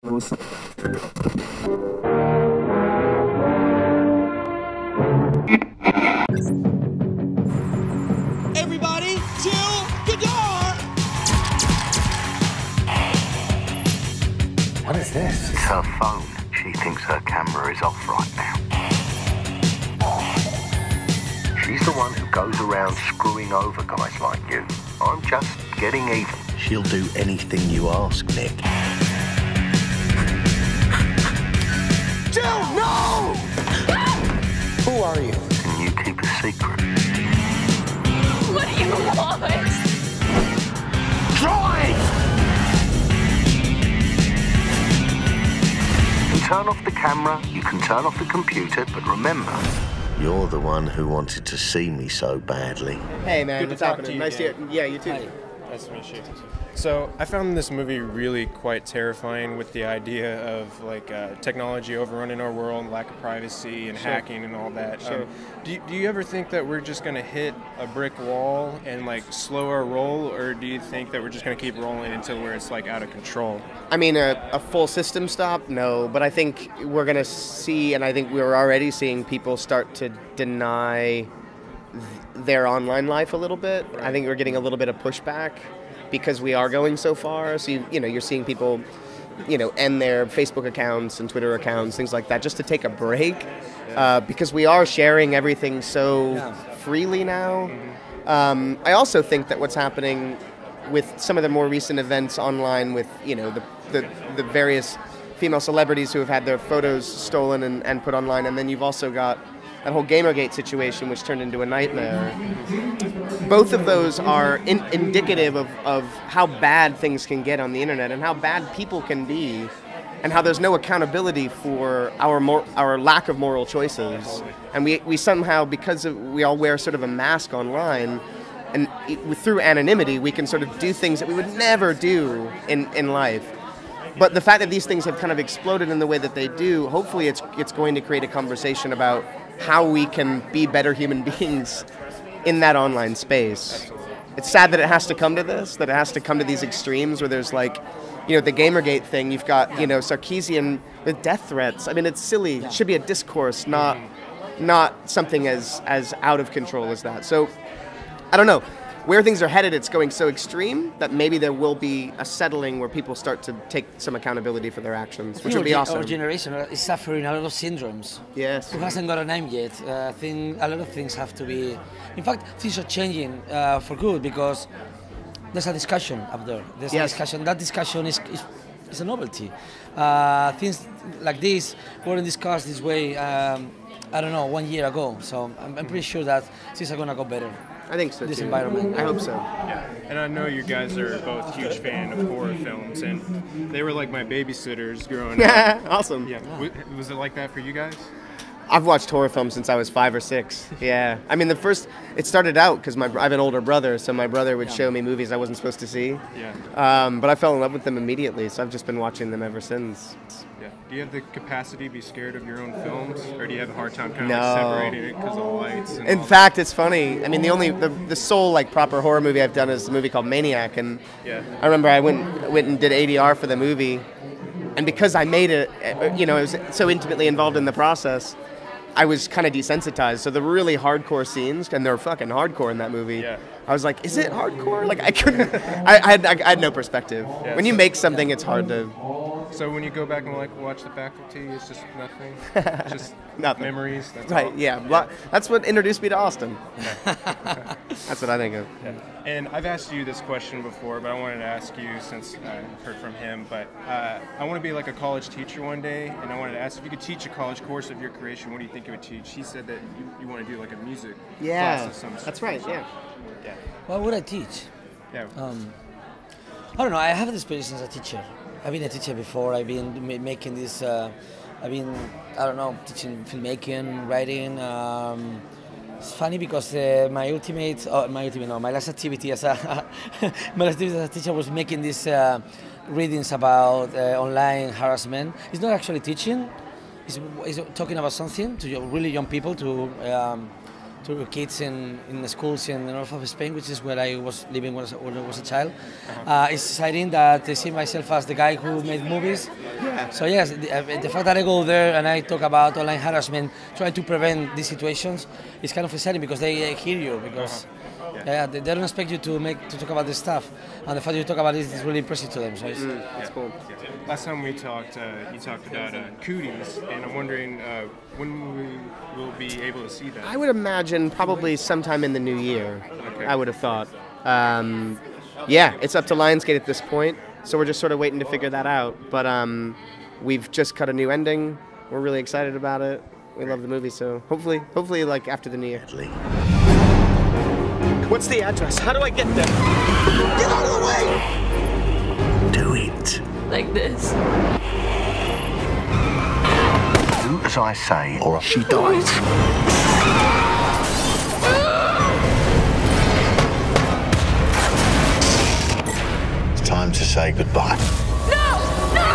Everybody to the door! What is this? It's her phone. She thinks her camera is off right now. She's the one who goes around screwing over guys like you. I'm just getting even. She'll do anything you ask, Nick. Jill, no! Who are you? Can you keep a secret? What do you want? Drive! You can turn off the camera, you can turn off the computer, but remember, you're the one who wanted to see me so badly. Hey man, Good to what's talk to happening? you Nice to again. hear. Yeah, you too. Hi. Nice to meet you. So I found this movie really quite terrifying with the idea of like technology overrunning our world, lack of privacy and hacking and all that. Sure. Do you ever think that we're just going to hit a brick wall and like slow our roll, or do you think that we're just going to keep rolling until where it's like out of control? I mean, a full system stop, no. But I think we're going to see, and I think we're already seeing people start to deny their online life a little bit. Right. I think we're getting a little bit of pushback because we are going so far. So, you're seeing people, end their Facebook accounts and Twitter accounts, things like that, just to take a break. Because we are sharing everything so freely now. I also think that what's happening with some of the more recent events online with, the various female celebrities who have had their photos stolen and put online, and then you've also got that whole Gamergate situation, which turned into a nightmare. Both of those are indicative of how bad things can get on the internet and how bad people can be, and how there's no accountability for our lack of moral choices. And we somehow, because we all wear sort of a mask online, and through anonymity, we can sort of do things that we would never do in life. But the fact that these things have kind of exploded in the way that they do, hopefully it's going to create a conversation about how we can be better human beings in that online space. It's sad that it has to come to this, that it has to come to these extremes where there's like, the Gamergate thing, you've got, Sarkeesian with death threats. I mean, it's silly. It should be a discourse, not something as out of control as that. So, I don't know. Where things are headed, it's going so extreme that maybe there will be a settling where people start to take some accountability for their actions, which would be awesome. Our generation is suffering a lot of syndromes. Yes. Who hasn't got a name yet? I think a lot of things have to be... In fact, things are changing for good because there's a discussion up there. There's a discussion. That discussion is a novelty. Things like this weren't discussed this way, I don't know, 1 year ago. So I'm pretty sure that things are going to go better. I think so, this too. environment. I hope so. Yeah, and I know you guys are both huge fan of horror films, and they were like my babysitters growing up. Awesome. Yeah, was it like that for you guys? I've watched horror films since I was 5 or 6. Yeah. I mean, it started out because I have an older brother, so my brother would show me movies I wasn't supposed to see. Yeah. But I fell in love with them immediately, so I've just been watching them ever since. Yeah. Do you have the capacity to be scared of your own films, or do you have a hard time kind of like separating it because of the lights? And In fact, it's funny. I mean, the sole like proper horror movie I've done is a movie called Maniac, and I remember I went and did ADR for the movie, and because I made it, I was so intimately involved in the process, I was kind of desensitized. So the really hardcore scenes, and they're fucking hardcore in that movie. Yeah. I was like, is it hardcore? Like I couldn't. I had no perspective. Yeah, when you make something, it's hard to. So when you go back and like watch The Faculty, it's just nothing. Just nothing. Memories. That's right. all. Yeah. Well, that's what introduced me to Austin. That's what I think of. Yeah. And I've asked you this question before, but I wanted to ask you since I heard from him. But I want to be like a college teacher one day, and I wanted to ask if you could teach a college course of your creation, what do you think you would teach? He said that you want to do like a music class of some sort. That's right. Yeah. Yeah. What would I teach? Yeah. I don't know. I have experience as a teacher. I've been a teacher before. I've been making this. Teaching filmmaking, writing. It's funny because my last activity as a teacher was making these readings about online harassment. It's not actually teaching. It's talking about something to really young people to to kids in the schools in the north of Spain, which is where I was living when I was a child. It's exciting that I see myself as the guy who made movies. Yeah. So yes, the fact that I go there and I talk about online harassment, trying to prevent these situations, is kind of exciting because they hear you, because they don't expect you to talk about this stuff, and the fact you talk about it is really impressive to them. So it's cool. Last time we talked, you talked about COOTIES, and I'm wondering when we will be able to see that. I would imagine probably sometime in the new year. Okay. I would have thought. Yeah, it's up to Lionsgate at this point, so we're just sort of waiting to figure that out. But we've just cut a new ending. We're really excited about it. We love the movie, so hopefully, like after the new year. What's the address? How do I get there? Get out of the way! Do it. Like this. Do as I say, or she dies. It's time to say goodbye. No! No!